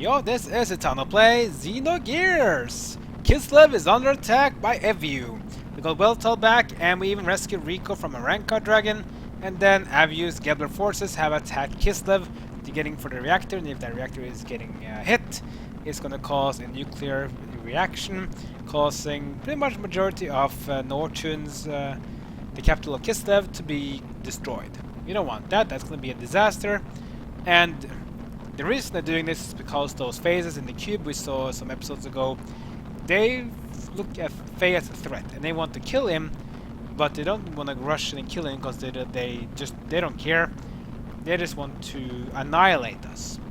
Yo, this is a ton of play Xenogears! Kislev is under attack by Evu. We got Weltall back, and we even rescued Rico from a ranked dragon. And then Evu's Gebler forces have attacked Kislev to getting for the reactor, and if that reactor is getting hit, it's gonna cause a nuclear reaction, causing pretty much majority of Nortun's, the capital of Kislev, to be destroyed. We don't want that. That's gonna be a disaster. And the reason they're doing this is because those phases in the cube we saw some episodes ago, they look at Faye as a threat, and they want to kill him, but they don't want to rush in and kill him because they don't care. They just want to annihilate us.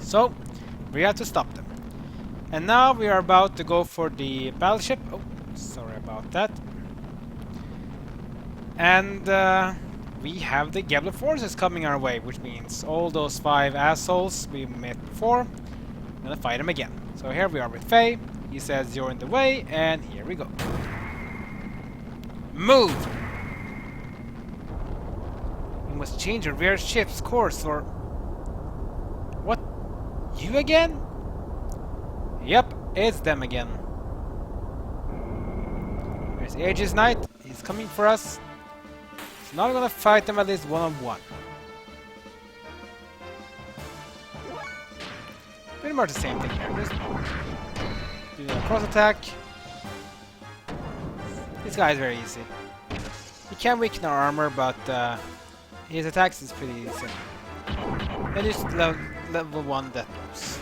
So we have to stop them. And now we are about to go for the battleship. Oh, sorry about that. And we have the Gebler forces coming our way, which means all those 5 assholes we met before, we're gonna fight them again. So here we are with Faye. He says you're in the way, and here we go. Move! We must change our rear ship's course, or... What? You again? Yep, it's them again. There's Aegisknight. He's coming for us. So now we're gonna fight them at least one-on-one. Pretty much the same thing here. Just do a cross attack. This guy is very easy. He can weaken our armor, but his attacks is pretty easy. And just level 1 death blows.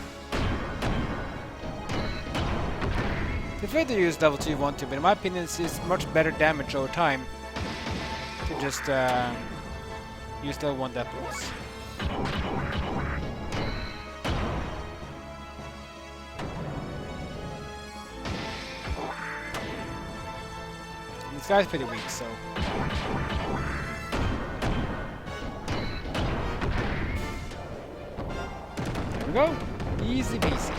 If you to use level 2 you want to, but in my opinion it's much better damage over time to just use level 1 death blows. This guy's pretty weak, so... There we go! Easy peasy.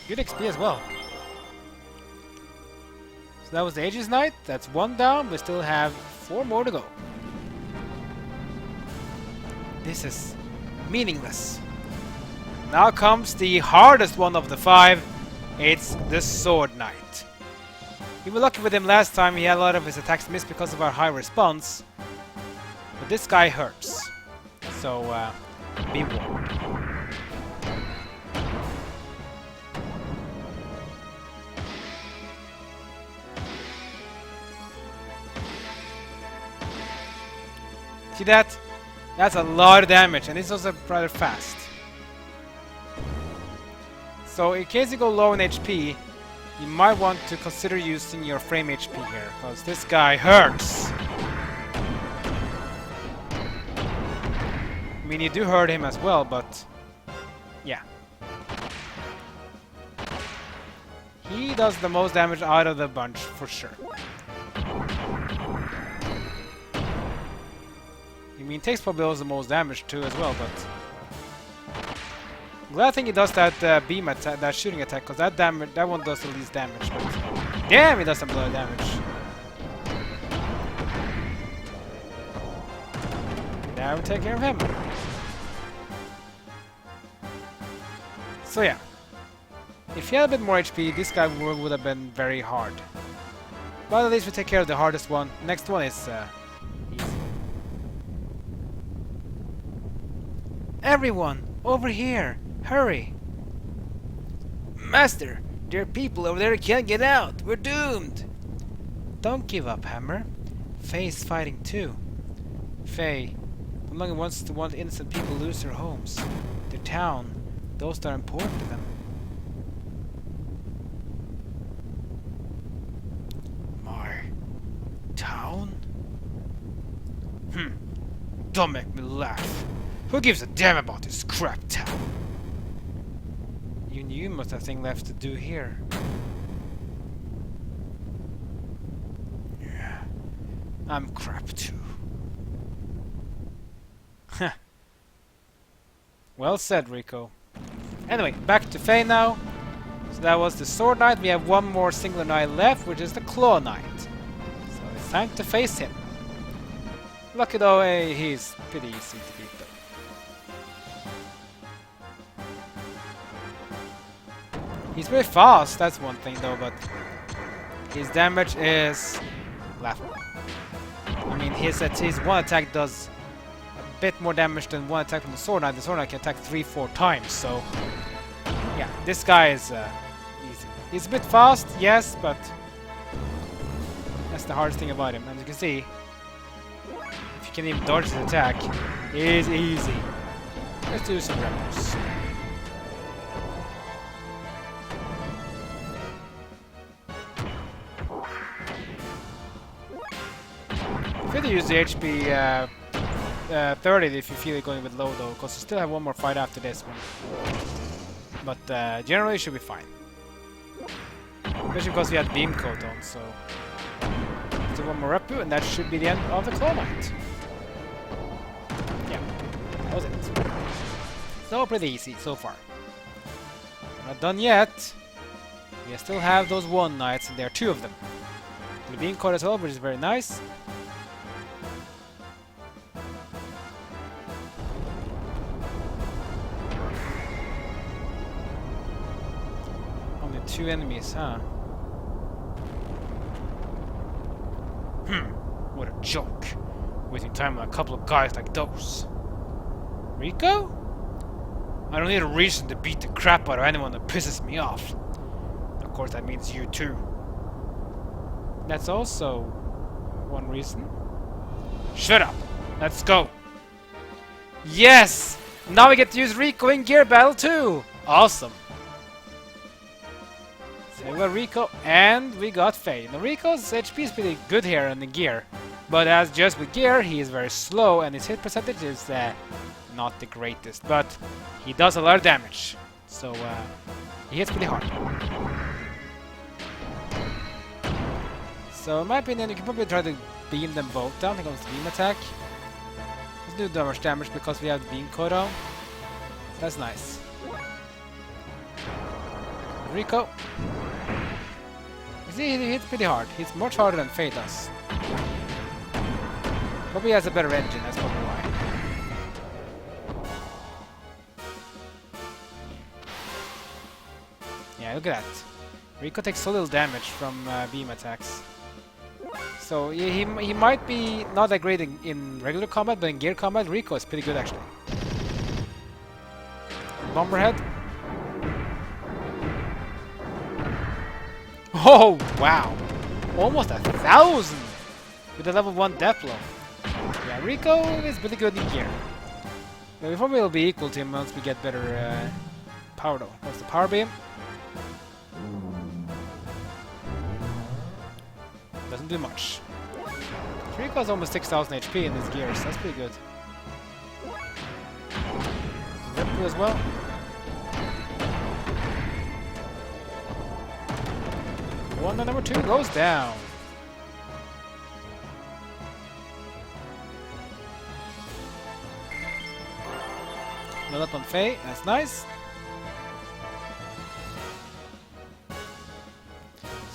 Good XP as well. So that was the Aegisknight. That's 1 down. We still have 4 more to go. This is meaningless. Now comes the hardest one of the 5. It's the Swordknight. We were lucky with him last time. He had a lot of his attacks missed because of our high response. But this guy hurts. So, be warned. See that? That's a lot of damage, and it's also rather fast. So in case you go low in HP, you might want to consider using your frame HP here, because this guy hurts. I mean, you do hurt him as well, but yeah. He does the most damage out of the bunch, for sure. I mean, takes probably also the most damage too as well, but... I'm glad I think he does that beam attack, that shooting attack, because that one does the least damage. But damn, he does some blood damage. Now we take care of him. So yeah, if he had a bit more HP, this guy would have been very hard. But at least we take care of the hardest one. Next one is easy. Everyone, over here! Hurry! Master, there are people over there who can't get out. We're doomed! Don't give up, Hammer. Faye's fighting too. Faye no longer wants to want innocent people lose their homes, their town, those that are important to them. My town? Don't make me laugh. Who gives a damn about this crap town? You must have things left to do here. Yeah, I'm crap too. Heh. Well said, Rico. Anyway, back to Faye now. So that was the Swordknight. We have one more singular knight left, which is the Clawknight. So it's time to face him. Lucky though, he's pretty easy to beat though. He's very fast, that's one thing though, but his damage is laughable. I mean, his one attack does a bit more damage than one attack from the Swordknight. The Swordknight can attack 3-4 times, so yeah, this guy is easy. He's a bit fast, yes, but that's the hardest thing about him. And you can see, if you can even dodge his attack, it is easy. Let's do some rappers. Feel to use the HP 30 if you feel it going a bit low though, because you still have one more fight after this one. But generally it should be fine. Especially because we had beam coat on, so still one more repu and that should be the end of the Clawknight. Yeah, that was it. So pretty easy so far. We're not done yet. We still have those Wandknights and there are 2 of them. The beam coat as well, which is very nice. Only 2 enemies, huh? What a joke. Wasting time on a couple of guys like those. Rico? I don't need a reason to beat the crap out of anyone that pisses me off. Of course that means you too. That's also one reason. Shut up! Let's go! Yes! Now we get to use Rico in gear battle too! Awesome! So we got Rico and we got Faye. Now Rico's HP is pretty good here in the gear. But as just with gear, he is very slow and his hit percentage is not the greatest. But he does a lot of damage. So he hits pretty hard. So in my opinion, you can probably try to beam them both down. Here comes the beam attack. Let's do that much damage because we have the beam coat on. That's nice. Rico. You see, he hits pretty hard. He's much harder than Faye does. Probably has a better engine, that's probably why. Yeah, look at that. Rico takes so little damage from beam attacks. So he might be not that great in regular combat, but in gear combat, Rico is pretty good actually. Bomberhead. Oh wow! Almost 1,000 with a level 1 death blow. Yeah, Rico is pretty good in gear. But we probably will be equal to him once we get better power though. What's the power beam? Doesn't do much. Rico has almost 6,000 HP in his gears. That's pretty good. Ripple as well. One and number 2 goes down. Well up on Faye. That's nice.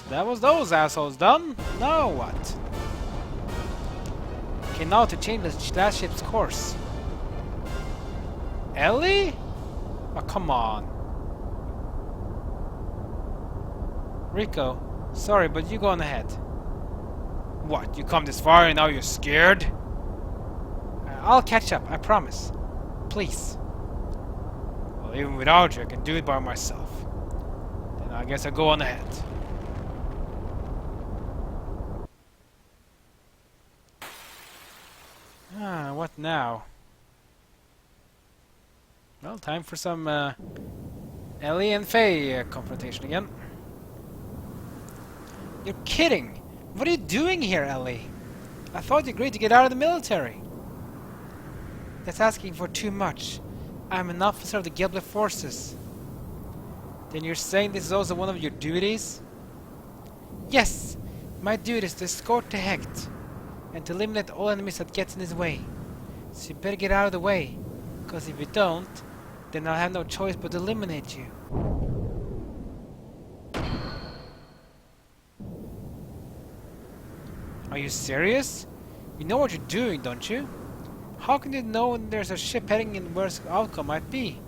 That was those assholes done. Now what? Okay, now to change the last ship's course. Elly? Oh, come on. Rico, sorry, but you go on ahead. What, you come this far and now you're scared? I'll catch up, I promise. Please. Well, even without you, I can do it by myself. Then I guess I'll go on ahead. What now? Well, time for some Elly and Faye confrontation again. You're kidding! What are you doing here, Elly? I thought you agreed to get out of the military. That's asking for too much. I'm an officer of the Gebler forces. Then you're saying this is also one of your duties? Yes! My duty is to escort to Hecht and to eliminate all enemies that gets in his way. So you better get out of the way, because if you don't, then I'll have no choice but to eliminate you. Are you serious? You know what you're doing, don't you? How can you know when there's a ship heading in where the outcome might be?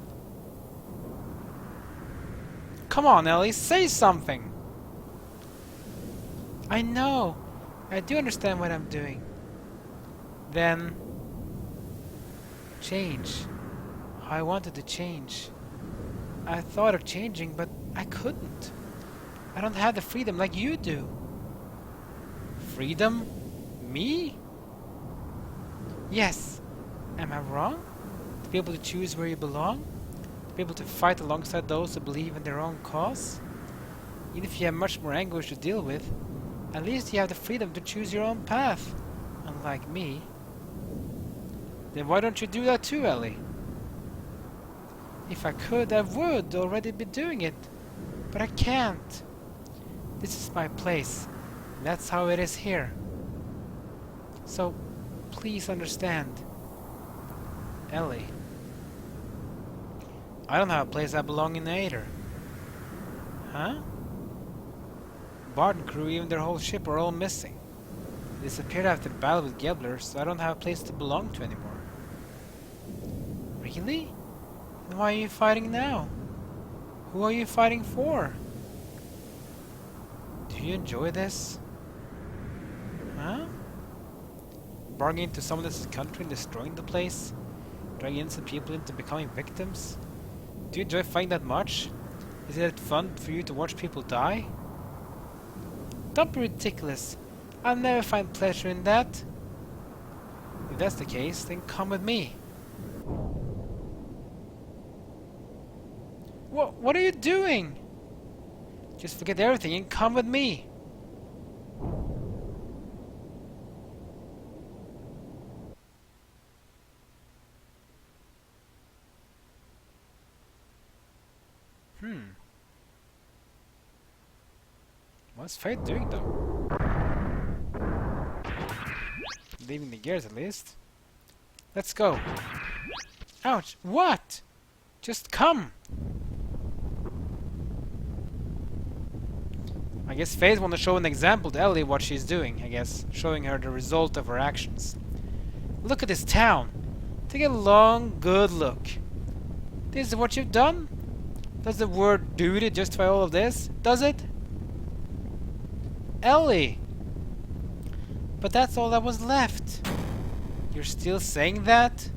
Come on, Elly, say something! I know! I do understand what I'm doing. Then... change. I wanted to change. I thought of changing, but I couldn't. I don't have the freedom like you do. Freedom? Me? Yes. Am I wrong? To be able to choose where you belong? To be able to fight alongside those who believe in their own cause? Even if you have much more anguish to deal with, at least you have the freedom to choose your own path. Unlike me. Then why don't you do that too, Elly? If I could, I would already be doing it. But I can't. This is my place. And that's how it is here. So, please understand. Elly. I don't have a place I belong in either. Huh? Bard and crew, even their whole ship, are all missing. They disappeared after the battle with Gebler, so I don't have a place to belong to anymore. Really? Then why are you fighting now? Who are you fighting for? Do you enjoy this? Huh? Barging into someone else's country and destroying the place? Dragging innocent people into becoming victims? Do you enjoy fighting that much? Is it fun for you to watch people die? Don't be ridiculous. I'll never find pleasure in that. If that's the case, then come with me. What are you doing? Just forget everything and come with me. What's Fate doing though? Leaving the gears at least. Let's go. Ouch! What? Just come! I guess Faith wants to show an example to Elly what she's doing, I guess. Showing her the result of her actions. Look at this town. Take a long, good look. This is what you've done? Does the word duty justify all of this? Does it? Elly! But that's all that was left. You're still saying that?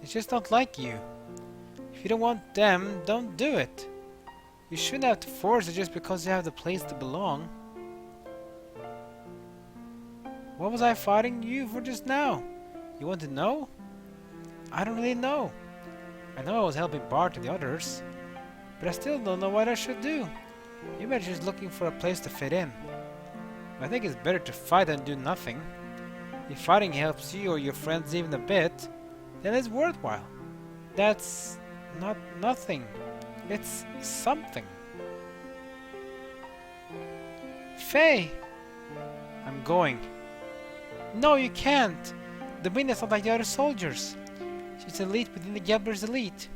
It's just not like you. If you don't want them, don't do it. You shouldn't have to force it just because you have the place to belong. What was I fighting you for just now? You want to know? I don't really know. I know I was helping Bart and the others, but I still don't know what I should do. Maybe I'm just looking for a place to fit in. I think it's better to fight than do nothing. If fighting helps you or your friends even a bit, then it's worthwhile. That's not nothing. It's something. Faye! I'm going. No, you can't. Dominia's not like the other soldiers. She's elite within the Gebler's elite.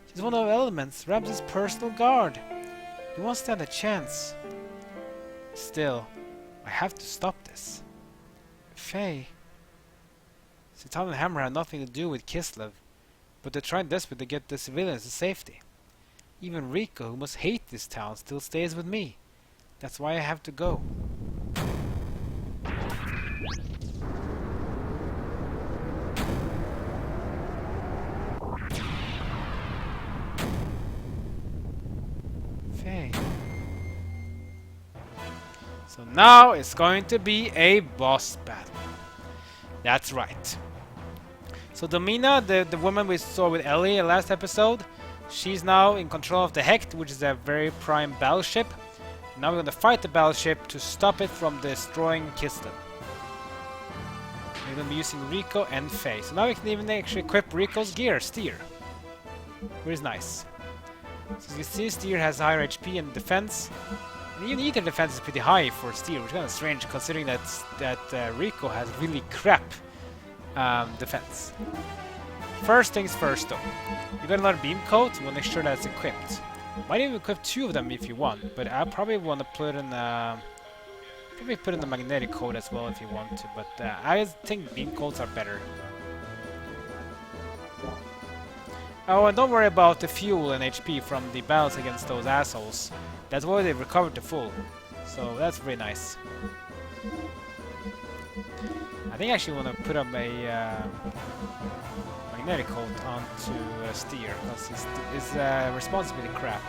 She's one of the elements, Rams's personal guard. You won't stand a chance. Still, I have to stop this. Faye. Citan and Hammer had nothing to do with Kislev, but they're trying desperately to get the civilians to safety. Even Rico, who must hate this town, still stays with me. That's why I have to go. Faye. So now it's going to be a boss battle. That's right. So Dominia, the woman we saw with Elly in the last episode, she's now in control of the Hecht, which is a very prime battleship. Now we're going to fight the battleship to stop it from destroying Kislev. We're going to be using Rico and Faye. So now we can even actually equip Rico's gear, Stier. Which is nice. So you can see Stier has higher HP and defense. And even ether defense is pretty high for Stier, which is kind of strange considering that Rico has really crap defense. First things first though. You got another beam coat, you want to make sure that it's equipped. Might even equip 2 of them if you want, but I probably want to put in probably put in the magnetic coat as well if you want to, but I think beam coats are better. Oh, and don't worry about the fuel and HP from the battles against those assholes. That's why they've recovered to full. So that's very nice. I think I actually want to put up a magnetic coat onto Stier, because his responsibility crap.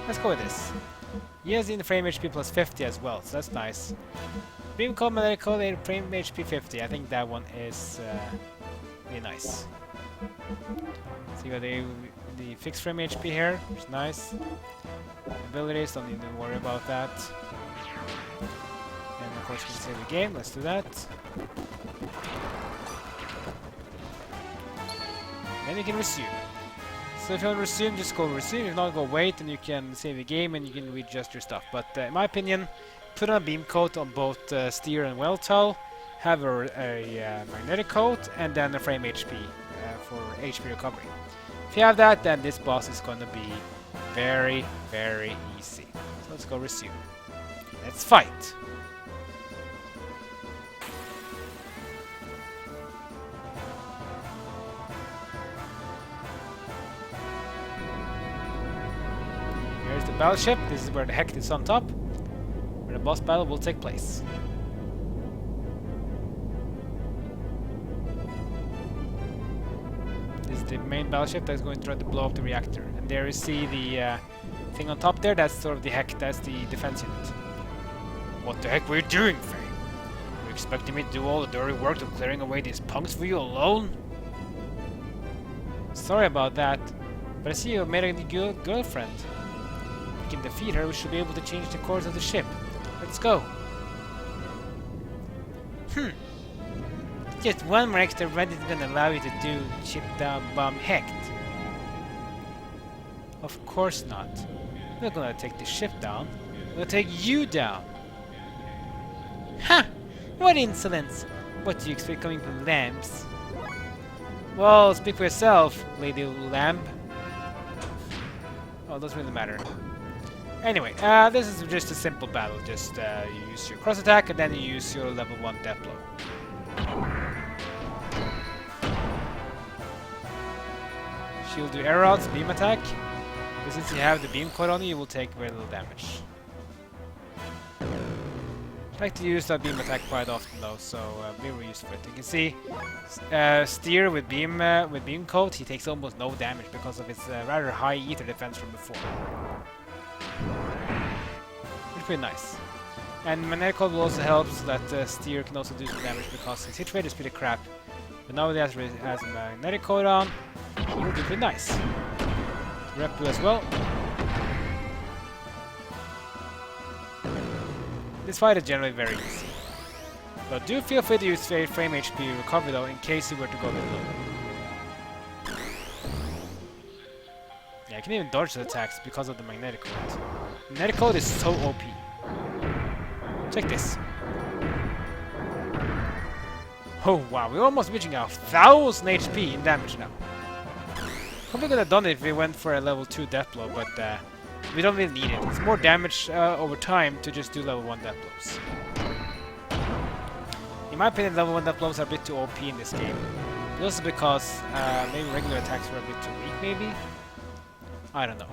Let's go with this. He has in the frame HP plus 50 as well, so that's nice. Beam coat, magnetic coat, frame HP 50. I think that one is really nice. So you got the fixed frame HP here, which is nice. Abilities, don't need to worry about that. And of course we can save the game, let's do that. Then you can resume. So if you want to resume, just go resume. If not, go wait, and you can save the game and you can readjust your stuff. But in my opinion, put on a beam coat on both Stier and Weltall, have a magnetic coat, and then a frame HP for HP recovery. If you have that, then this boss is going to be very, very easy. So let's go resume. Let's fight! Here's the battleship. This is where the Hecht is on top, where the boss battle will take place. This is the main battleship that's going to try to blow up the reactor. And there you see the thing on top there, that's sort of the Hecht, that's the defense unit. What the heck were you doing, Faye? Were you expecting me to do all the dirty work of clearing away these punks for you alone? Sorry about that, but I see you made a new girlfriend. If we can defeat her, we should be able to change the course of the ship. Let's go. Just one more extra run isn't gonna allow you to do chip down bomb Hecht. Of course not. We're not gonna take the ship down. We're gonna take you down. Ha! What insolence! What do you expect coming from lambs? Well, speak for yourself, Lady Lamb. Oh, it doesn't really matter. Anyway, this is just a simple battle. Just you use your cross attack and then you use your level 1 death blow. She'll do air rods, beam attack. But since you have the beam coat on you, you will take very little damage. I like to use that beam attack quite often though, so be very used for it. You can see Stier with beam coat, he takes almost no damage because of his rather high ether defense from before. It's pretty nice. And magnetic coat will also help so that Stier can also do some damage because his hit rate is pretty crap. But now that he has a magnetic coat on, he will do pretty nice. Repu as well. This fight is generally very easy. But do feel free to use frame HP recovery though, in case you were to go a bit low. Yeah, I can even dodge the attacks because of the magnetic coat. Magnetic coat is so OP. Check this. Oh wow, we're almost reaching 1,000 HP in damage now. Probably could have done it if we went for a level 2 death blow, but we don't really need it. It's more damage over time to just do level 1 death blows. In my opinion, level 1 death blows are a bit too OP in this game. But also because maybe regular attacks were a bit too weak, maybe? I don't know.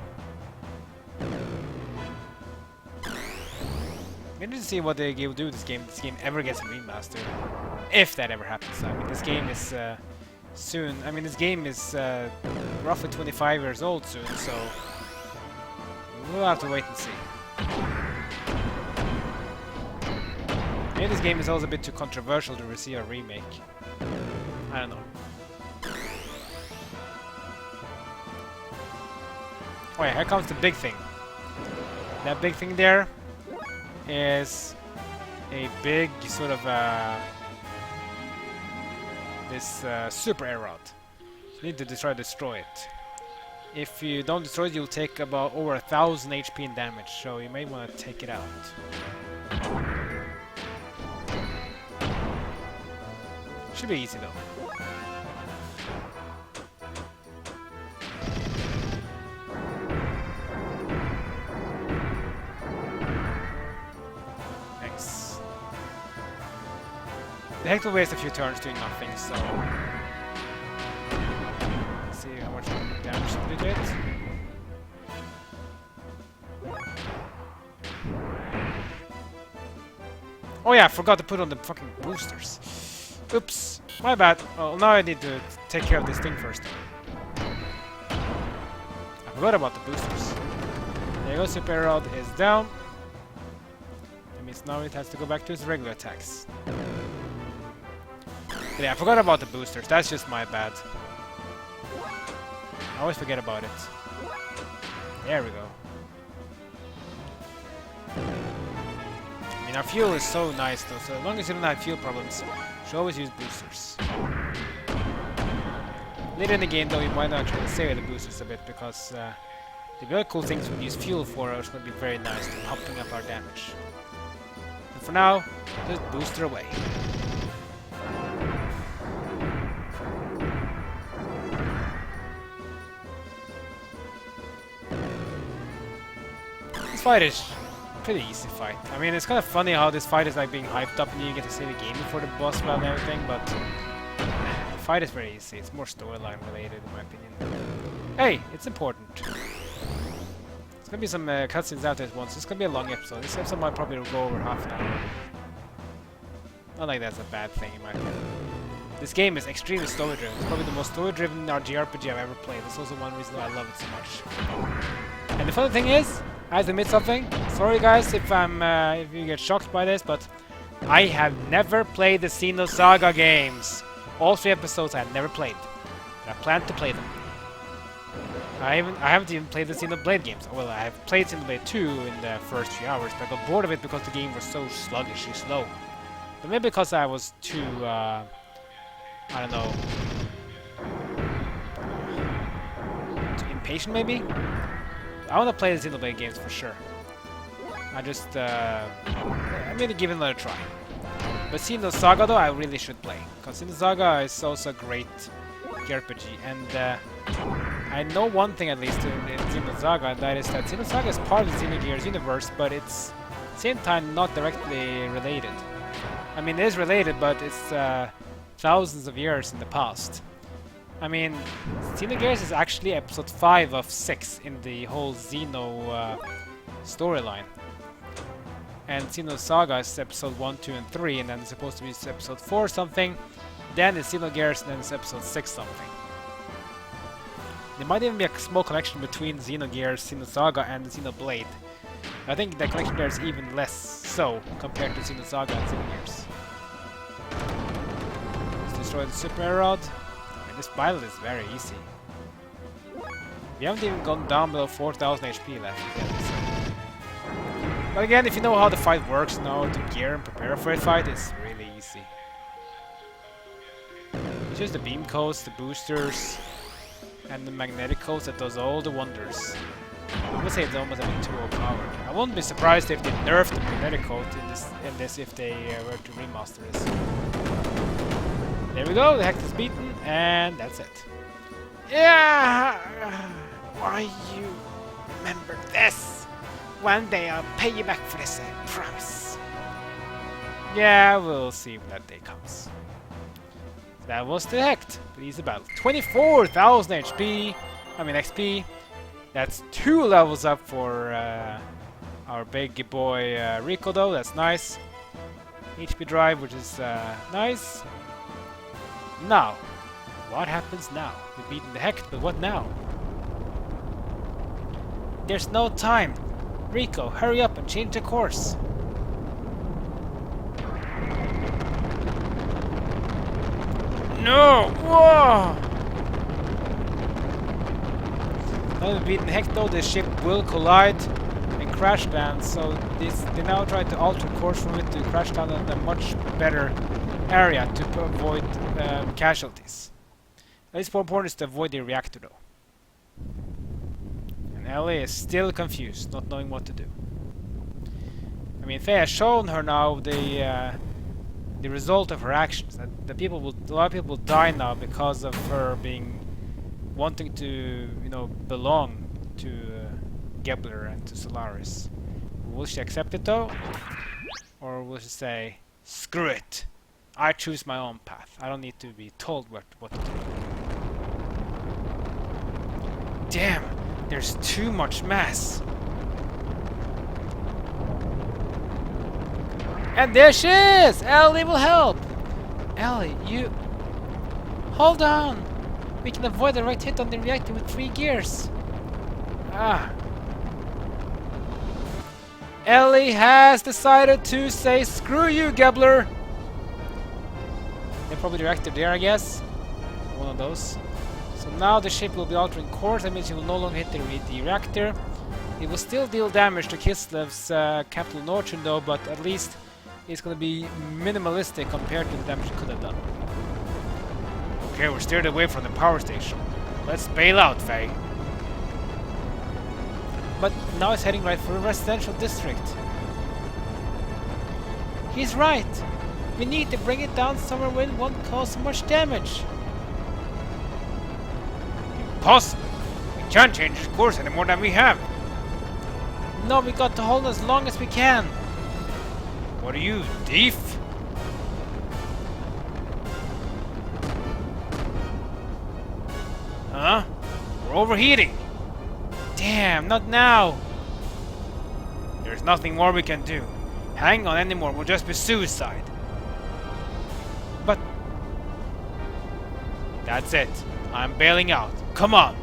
I'm interested to see what they will do with this game if this game ever gets a remaster. If that ever happens. I mean, this game is soon. I mean, this game is roughly 25 years old soon, so we'll have to wait and see. Maybe this game is also a bit too controversial to receive a remake. I don't know. Oh yeah, here comes the big thing. That big thing there is a big sort of this super air rod. You need to destroy it. If you don't destroy it, you'll take about over 1,000 HP in damage, so you may want to take it out. Should be easy though. Hecht will waste a few turns doing nothing, so... Let's see how much damage did it get. Oh yeah, I forgot to put on the fucking boosters. Oops, my bad. Well, now I need to take care of this thing first. I forgot about the boosters. There you go, Super Rod is down. That means now it has to go back to its regular attacks. But yeah, I forgot about the boosters. That's just my bad. I always forget about it. There we go. I mean, our fuel is so nice though, so as long as you don't have fuel problems, you should always use boosters. Later in the game though, you might actually save the boosters a bit, because the really cool things we use fuel for are going to be very nice to pumping up our damage. And for now, just booster away. This fight is pretty easy fight. I mean, it's kind of funny how this fight is like being hyped up and you get to see the game before the boss battle and everything, but the fight is very easy. It's more storyline related in my opinion. Hey, it's important. There's gonna be some cutscenes out there once. It's gonna be a long episode. This episode might probably go over half an hour. Not like that's a bad thing in my opinion. This game is extremely story driven. It's probably the most story driven JRPG I've ever played. That's also one reason why I love it so much. And the funny thing is, I have to admit something. Sorry guys if you get shocked by this, but I have never played the Xenosaga games. All 3 episodes I have never played. But I plan to play them. I haven't even played the Xenoblade games. Well, I have played Xenoblade 2 in the first few hours, but I got bored of it because the game was so sluggishly slow. But maybe because I was too, I don't know, too impatient maybe? I want to play the Xenoblade games for sure. I just, I'm gonna give it another try. But Xenosaga though, I really should play. Because Xenosaga is also a great JRPG, and I know one thing at least in Xenosaga, and that is that Xenosaga is part of the Xenogears universe, but it's at the same time not directly related. I mean, it is related, but it's thousands of years in the past. I mean, Xenogears is actually episode 5 of 6 in the whole Xeno storyline. And Xenosaga is episode 1, 2, and 3, and then it's supposed to be episode 4 something, then it's Xenogears, and then it's episode 6 something. There might even be a small connection between Xenogears, Xenosaga, and the Xenoblade. I think the connection there is even less so compared to Xenosaga and Xenogears. Let's destroy the Super Rod. I mean, this battle is very easy. We haven't even gone down below 4000 HP left yet. But again, if you know how the fight works, know how to gear and prepare for a fight, it's really easy. It's just the beam codes, the boosters, and the magnetic codes that does all the wonders. I would say it's almost a bit too overpowered. I wouldn't be surprised if they nerfed the magnetic code in this if they were to remaster this. There we go, the Hecht is beaten, and that's it. Yeah! Why you remember this? One day I'll pay you back for this, I promise. Yeah, we'll see when that day comes. That was the Hecht. Easy battle. 24,000 HP. I mean XP. That's 2 levels up for our big boy Rico though. That's nice. HP drive, which is nice. Now, what happens now? We've beaten the Hecht, but what now? There's no time. Rico, hurry up and change the course. No! Whoa! Now we've beaten Hecht though, the ship will collide and crash land, so they now try to alter course from it to crash down in a much better area to avoid casualties. At least more important is to avoid the reactor though. And Elly is still confused, not knowing what to do. I mean, Faye has shown her now the result of her actions. That a lot of people will die now because of her wanting to, you know, belong to Gebler and to Solaris. Will she accept it though, or will she say, "Screw it, I choose my own path. I don't need to be told what to do. Damn, there's too much mass. And there she is! Elly will help! Elly, you... Hold on! We can avoid the right hit on the reactor with 3 gears. Ah. Elly has decided to say screw you, Gebler! They're probably the reactor there, I guess. One of those. So now the ship will be altering course. That means it will no longer hit the reactor. It will still deal damage to Kislev's capital Northrend though, but at least it's going to be minimalistic compared to the damage it could have done. Okay, we're steered away from the power station. Let's bail out, Faye. But now it's heading right for a residential district. He's right. We need to bring it down somewhere where it won't cause so much damage. Impossible. We can't change its course any more than we have. No, we got to hold as long as we can. What are you, thief? Huh? We're overheating. Damn, not now. There's nothing more we can do. Hang on anymore will just be suicide. But... That's it. I'm bailing out. Come on.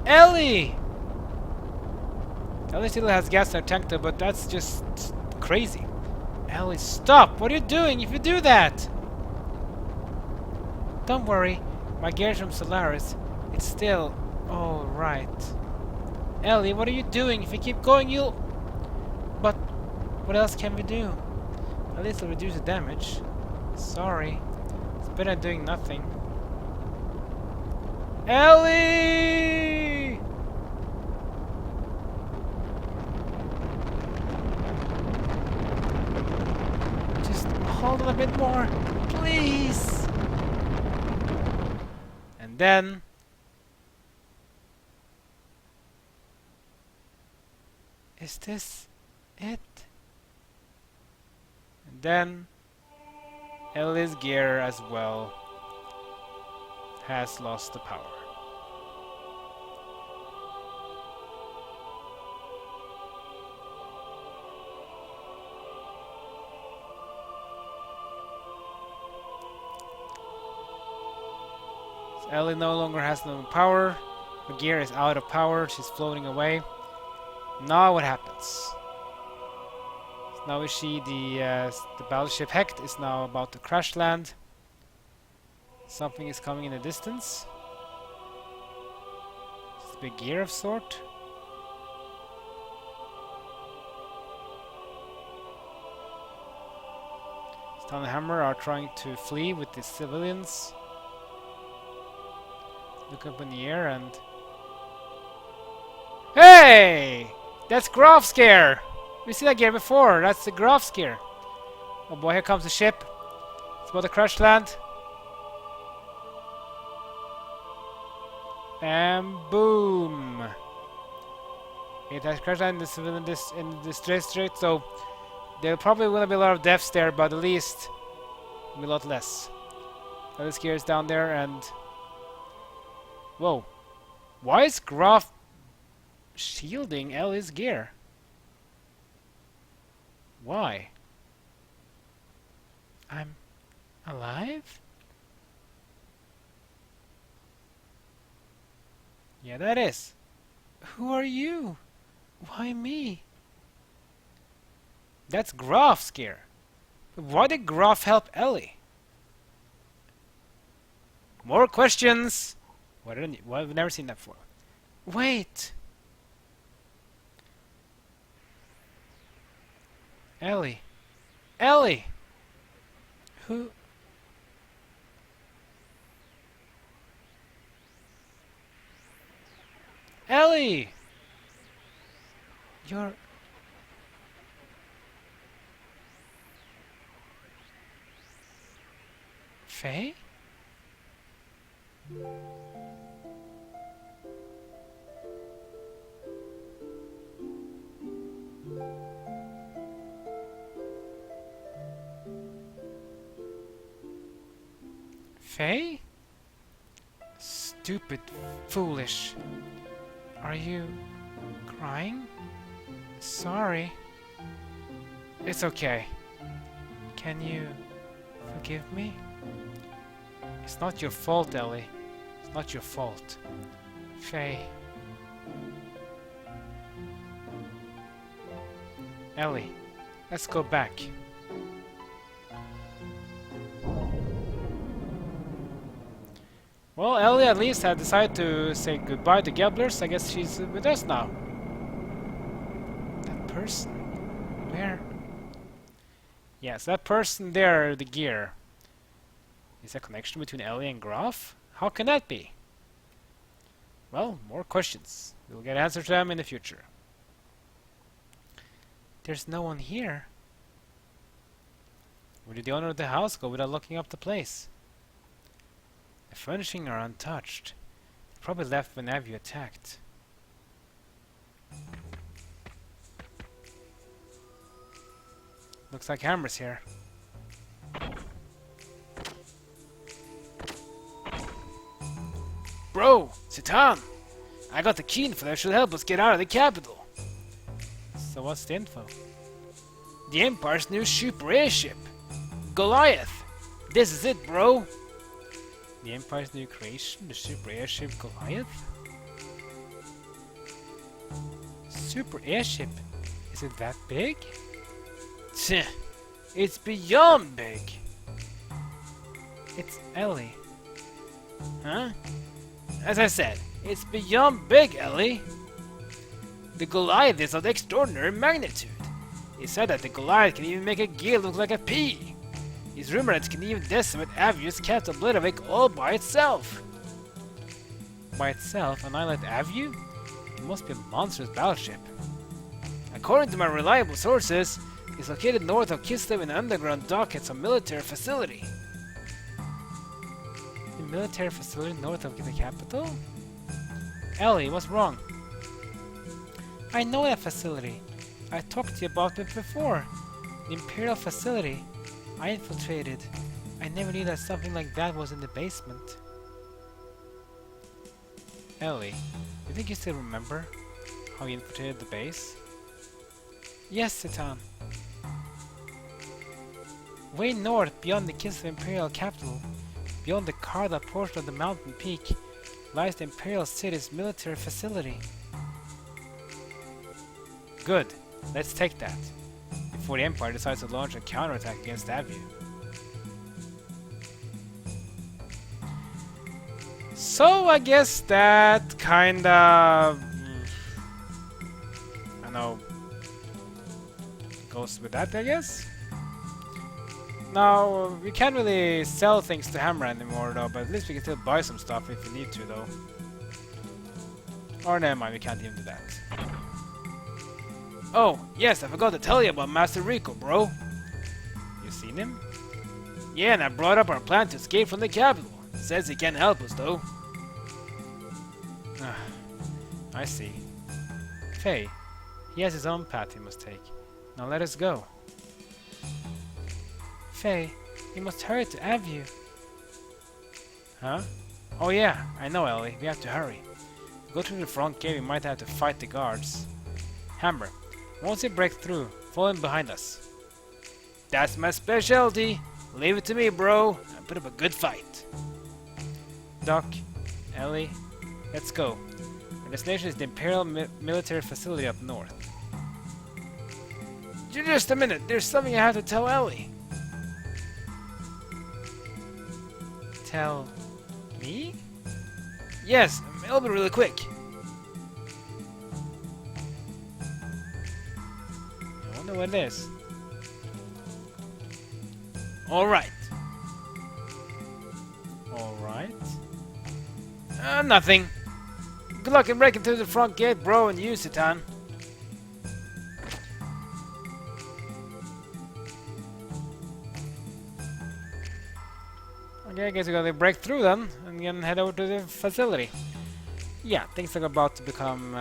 Elly! Elly still has gas in her tank though, but that's just crazy. Elly, stop! What are you doing if you do that? Don't worry, my gears from Solaris, it's still... Oh, right. Elly, what are you doing? If you keep going, you'll... But what else can we do? At least it'll reduce the damage. Sorry. It's better than doing nothing. Elly! Just hold on a bit more, please. And then... Is this it? And then Elly's gear as well has lost the power. So Elly no longer has no power. The gear is out of power. She's floating away. Now what happens? So now we see the battleship Hecht is now about to crash land. Something is coming in the distance. It's a big gear of sort. Stan and Hammer are trying to flee with the civilians. Look up in the air and... Hey! That's Graf's gear! We see that gear before. That's the Graf's gear. Oh boy, here comes the ship. It's about to crash land. And boom! It has crashed land in the civilian in this district, so there probably will be a lot of deaths there, but at least a lot less. This gear is down there and... Whoa. Why is Graf shielding Elly's gear? Why? I'm alive? Yeah, that is. Who are you? Why me? That's Graf's gear. Why did Graf help Elly? More questions! Why I've never seen that before. Wait! Elly. Elly! Who... Elly! You're... Faye? Faye? Stupid, foolish. Are you crying? Sorry. It's okay. Can you forgive me? It's not your fault, Elly. It's not your fault. Faye. Elly, let's go back. Well, Elly at least had decided to say goodbye to Gebler, so I guess she's with us now. That person? Where? Yes, that person there, the gear. Is there a connection between Elly and Graf? How can that be? Well, more questions. We'll get answers to them in the future. There's no one here. Where did the owner of the house go without looking up the place? The furnishings are untouched. They probably left when Avu attacked. Looks like Hammer's here. Bro, Citan! I got the key info that should help us get out of the capital. So what's the info? The Empire's new super airship. Goliath! This is it, bro! The Empire's new creation, the super airship Goliath? Super airship? Is it that big? Tch, it's beyond big! It's Elly. Huh? As I said, it's beyond big, Elly. The Goliath is of extraordinary magnitude. It's said that the Goliath can even make a gear look like a pea. It's rumored that it can even decimate Avu's Cat Oblitovik all by itself. By itself? Annihilate Avu? It must be a monstrous battleship. According to my reliable sources, it's located north of Kislev in an underground dock at some military facility. The military facility north of the capital? Elly, what's wrong? I know that facility. I talked to you about it before. The Imperial facility. I infiltrated. I never knew that something like that was in the basement. Elly, you think you still remember how you infiltrated the base? Yes, Citan. Way north, beyond the Kislev Imperial capital, beyond the Karda portion of the mountain peak, lies the Imperial City's military facility. Good. Let's take that. Before the Empire decides to launch a counterattack against Avu. So I guess that kinda... I don't know... goes with that, I guess? Now, we can't really sell things to Hammer anymore though, but at least we can still buy some stuff if we need to though. Or never mind, we can't even do that. Oh, yes, I forgot to tell you about Master Rico, bro. You seen him? Yeah, and I brought up our plan to escape from the capital. Says he can't help us, though. I see. Faye, he has his own path he must take. Now let us go. Faye, we must hurry to Avu. Huh? Oh yeah, I know, Elly. We have to hurry. Go through the front gate, we might have to fight the guards. Hammer, once you break through, fall in behind us. That's my specialty. Leave it to me, bro. I put up a good fight. Doc, Elly, let's go. Our destination is the Imperial military facility up north. Just a minute. There's something I have to tell Elly. Tell me? Yes, it'll be really quick. I wonder what it is. Alright. Alright. Nothing. Good luck in breaking through the front gate, bro, and you, Citan. Okay, I guess we're gonna break through then, and then head over to the facility. Yeah, things are about to become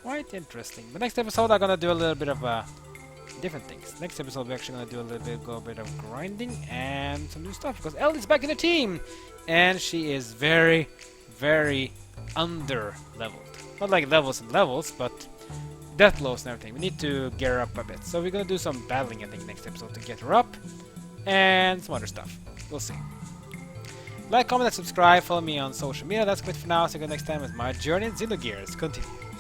quite interesting. But next episode I'm gonna do a little bit of different things. Next episode we're actually gonna do go a bit of grinding and some new stuff because Elly's back in the team and she is very, very under leveled. Not like levels and levels, but death blows and everything. We need to gear her up a bit. So we're gonna do some battling I think next episode to get her up and some other stuff. We'll see. Like, comment, and subscribe. Follow me on social media. That's it for now. See you next time as my journey in Xenogears continue.